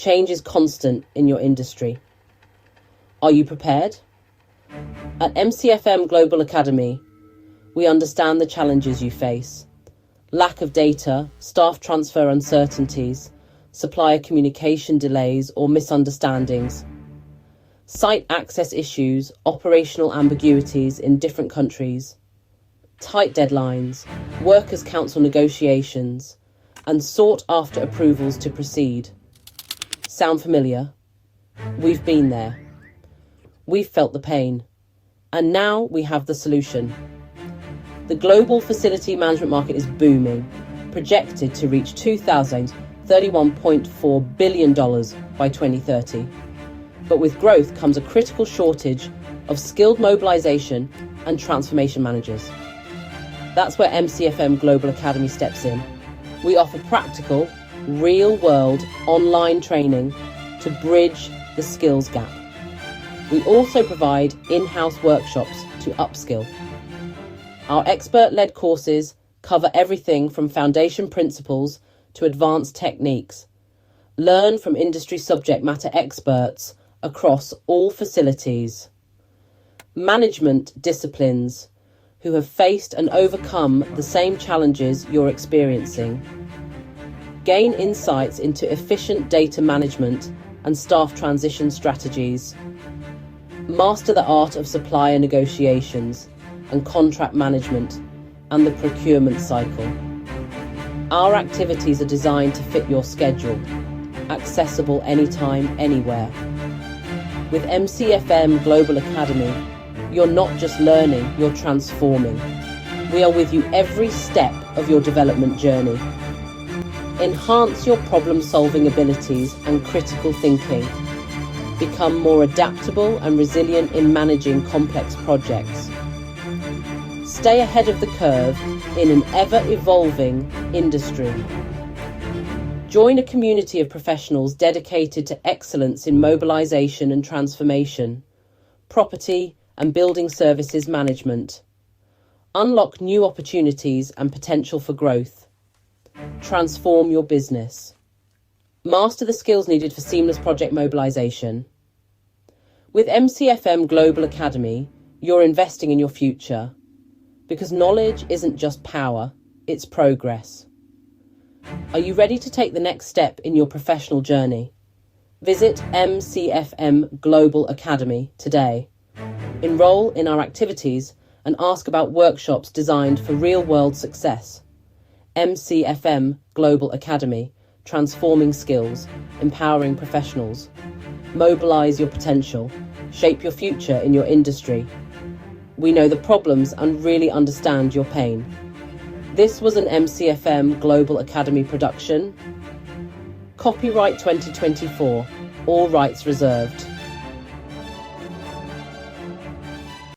Change is constant in your industry. Are you prepared? At MCFM Global Academy, we understand the challenges you face. Lack of data, staff transfer uncertainties, supplier communication delays or misunderstandings, site access issues, operational ambiguities in different countries, tight deadlines, workers' council negotiations, and sought-after approvals to proceed. Sound familiar? We've been there. We've felt the pain. And now we have the solution. The global facility management market is booming, projected to reach $2,031.4 billion by 2030. But with growth comes a critical shortage of skilled mobilization and transformation managers. That's where MCFM Global Academy steps in. We offer practical, real-world online training to bridge the skills gap. We also provide in-house workshops to upskill. Our expert-led courses cover everything from foundation principles to advanced techniques. Learn from industry subject matter experts across all facilities. Management disciplines who have faced and overcome the same challenges you're experiencing. Gain insights into efficient data management and staff transition strategies. Master the art of supplier negotiations and contract management and the procurement cycle. Our activities are designed to fit your schedule, accessible anytime, anywhere. With MCFM Global Academy, you're not just learning, you're transforming. We are with you every step of your development journey. Enhance your problem-solving abilities and critical thinking. Become more adaptable and resilient in managing complex projects. Stay ahead of the curve in an ever-evolving industry. Join a community of professionals dedicated to excellence in mobilization and transformation, property and building services management. Unlock new opportunities and potential for growth. Transform your business. Master the skills needed for seamless project mobilization. With MCFM Global Academy, you're investing in your future. Because knowledge isn't just power, it's progress. Are you ready to take the next step in your professional journey? Visit MCFM Global Academy today. Enroll in our activities and ask about workshops designed for real-world success. MCFM Global Academy, transforming skills, empowering professionals. Mobilize your potential, shape your future in your industry. We know the problems and really understand your pain. This was an MCFM Global Academy production. Copyright 2024, all rights reserved.